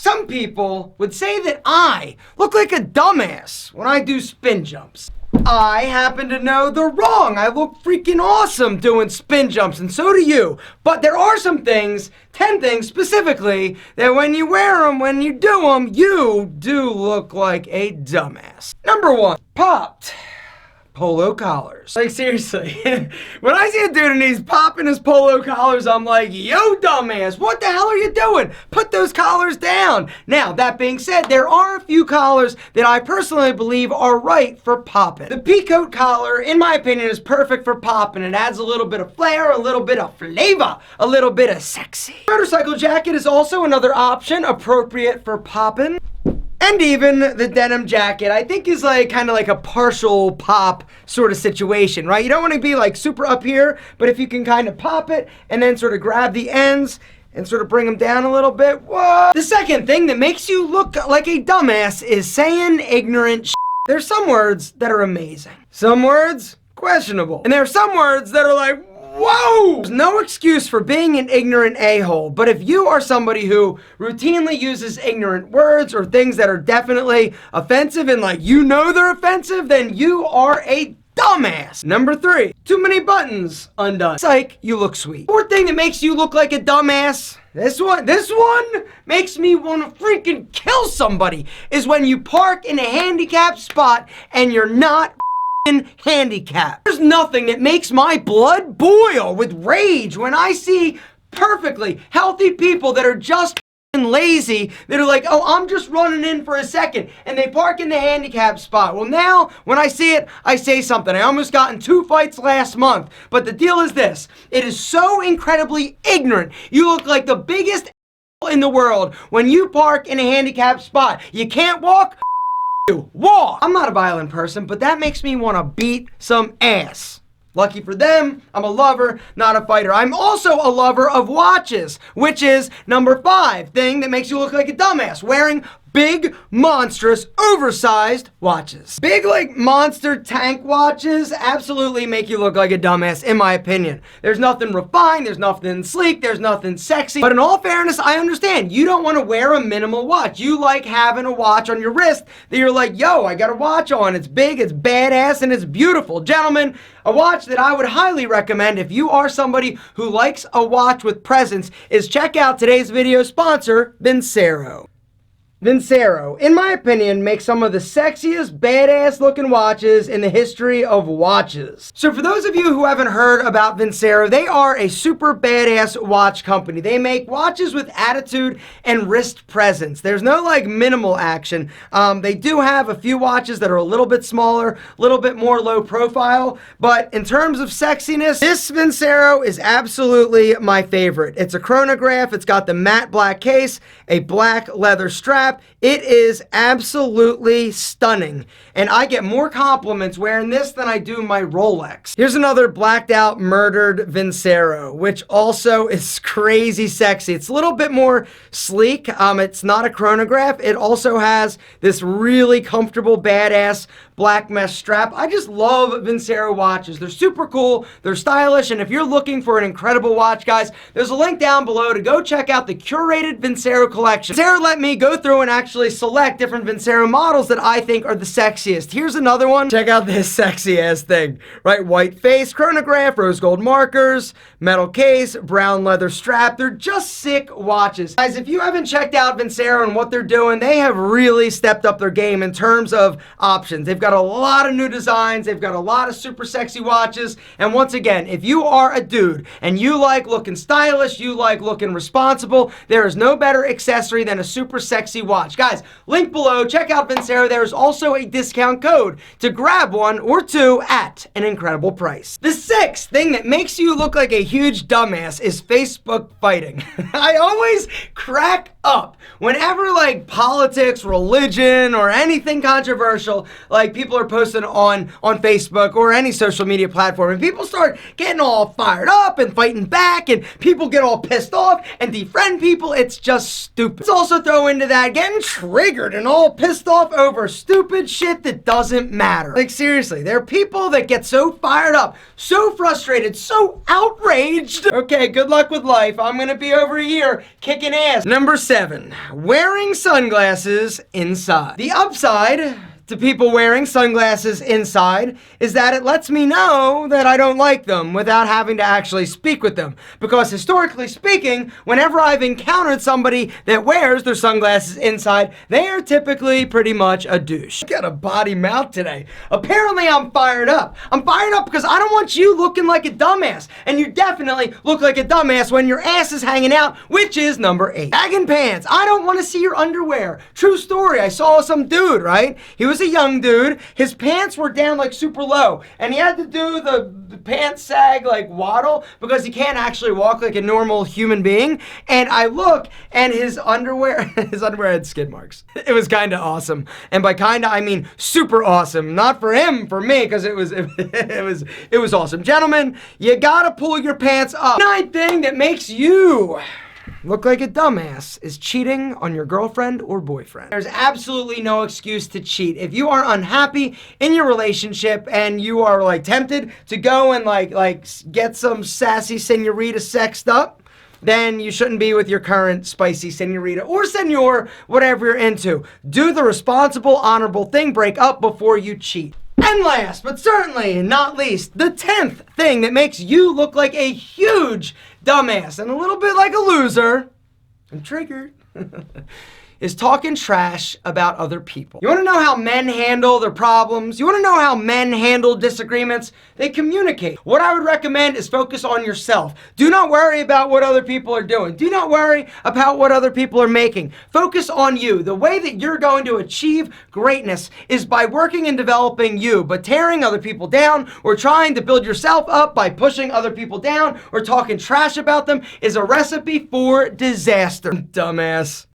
Some people would say that I look like a dumbass when I do spin jumps. I happen to know they're wrong. I look freaking awesome doing spin jumps, and so do you. But there are some things, 10 things specifically, that when you wear them, when you do look like a dumbass. Number 1, popped polo collars. Like, seriously, when I see a dude and he's popping his polo collars, I'm like, yo, dumbass, what the hell are you doing? Put those collars down. Now, that being said, there are a few collars that I personally believe are right for popping. The peacoat collar, in my opinion, is perfect for popping. It adds a little bit of flair, a little bit of flavor, a little bit of sexy. Motorcycle jacket is also another option appropriate for popping. And even the denim jacket, I think, is like kind of like a partial pop sort of situation, right? You don't want to be like super up here, but if you can kind of pop it and then sort of grab the ends and sort of bring them down a little bit, what? The second thing that makes you look like a dumbass is saying ignorant shit. There's some words that are amazing. Some words, questionable. And there are some words that are like, whoa! There's no excuse for being an ignorant a-hole, but if you are somebody who routinely uses ignorant words or things that are definitely offensive and like you know they're offensive, then you are a dumbass. Number 3, too many buttons undone. Psych, you look sweet. Fourth thing that makes you look like a dumbass, this one makes me want to freaking kill somebody, is when you park in a handicapped spot and you're not handicap. There's nothing that makes my blood boil with rage when I see perfectly healthy people that are just lazy, that are like, oh, I'm just running in for a second, and they park in the handicap spot. Well, now when I see it, I say something. I almost got in 2 fights last month, but the deal is this: it is so incredibly ignorant. You look like the biggest in the world when you park in a handicapped spot. You can't walk. Walk. I'm not a violent person, but that makes me want to beat some ass. Lucky for them, I'm a lover, not a fighter. I'm also a lover of watches, which is number 5 thing that makes you look like a dumbass: wearing big, monstrous, oversized watches. Big, like, monster tank watches absolutely make you look like a dumbass, in my opinion. There's nothing refined, there's nothing sleek, there's nothing sexy. But in all fairness, I understand. You don't want to wear a minimal watch. You like having a watch on your wrist that you're like, yo, I got a watch on. It's big, it's badass, and it's beautiful. Gentlemen, a watch that I would highly recommend if you are somebody who likes a watch with presence is check out today's video sponsor, Vincero. Vincero, in my opinion, makes some of the sexiest, badass looking watches in the history of watches. So for those of you who haven't heard about Vincero, they are a super badass watch company. They make watches with attitude and wrist presence. There's no like minimal action. They do have a few watches that are a little bit smaller, a little bit more low profile, but in terms of sexiness, this Vincero is absolutely my favorite. It's a chronograph. It's got the matte black case, a black leather strap. It is absolutely stunning, and I get more compliments wearing this than I do my Rolex. Here's another blacked out murdered Vincero, which also is crazy sexy. It's a little bit more sleek. It's not a chronograph. It also has this really comfortable, badass black mesh strap. I just love Vincero watches. They're super cool, they're stylish, and if you're looking for an incredible watch, guys, there's a link down below to go check out the curated Vincero collection. Vincero let me go through and actually select different Vincero models that I think are the sexiest. Here's another one. Check out this sexy ass thing, right? White face, chronograph, rose gold markers, metal case, brown leather strap. They're just sick watches. Guys, if you haven't checked out Vincero and what they're doing, they have really stepped up their game in terms of options. They've got a lot of new designs. They've got a lot of super sexy watches. And once again, if you are a dude and you like looking stylish, you like looking responsible, there is no better accessory than a super sexy watch. Guys, link below. Check out Vincero. There is also a discount code to grab one or two at an incredible price. The 6th thing that makes you look like a huge dumbass is Facebook fighting. I always crack up whenever like politics, religion, or anything controversial, like people are posting on Facebook or any social media platform, and people start getting all fired up and fighting back, and people get all pissed off and defriend people. It's just stupid. Let's also throw into that getting triggered and all pissed off over stupid shit that doesn't matter. Like seriously, there are people that get so fired up, so frustrated, so outraged. Okay, good luck with life. I'm gonna be over here kicking ass. Number 7, wearing sunglasses inside. The upside to people wearing sunglasses inside is that it lets me know that I don't like them without having to actually speak with them. Because historically speaking, whenever I've encountered somebody that wears their sunglasses inside, they are typically pretty much a douche. Got a body mouth today. Apparently I'm fired up. I'm fired up because I don't want you looking like a dumbass. And you definitely look like a dumbass when your ass is hanging out, which is number 8. Bagging pants. I don't want to see your underwear. True story. I saw some dude, right? He was a young dude. His pants were down like super low, and he had to do the pants sag like waddle because he can't actually walk like a normal human being. And I look, and his underwear had skid marks. It was kind of awesome, and by kind of I mean super awesome. Not for him, for me, because it was awesome. Gentlemen, you gotta pull your pants up. 9th thing that makes you look like a dumbass is cheating on your girlfriend or boyfriend. There's absolutely no excuse to cheat. If you are unhappy in your relationship and you are like tempted to go and like get some sassy senorita sexed up, then you shouldn't be with your current spicy senorita or senor, whatever you're into. Do the responsible, honorable thing. Break up before you cheat. And last, but certainly not least, the 10th thing that makes you look like a huge dumbass and a little bit like a loser, I'm triggered, is talking trash about other people. You want to know how men handle their problems? You want to know how men handle disagreements? They communicate. What I would recommend is focus on yourself. Do not worry about what other people are doing. Do not worry about what other people are making. Focus on you. The way that you're going to achieve greatness is by working and developing you, but tearing other people down or trying to build yourself up by pushing other people down or talking trash about them is a recipe for disaster. Dumbass.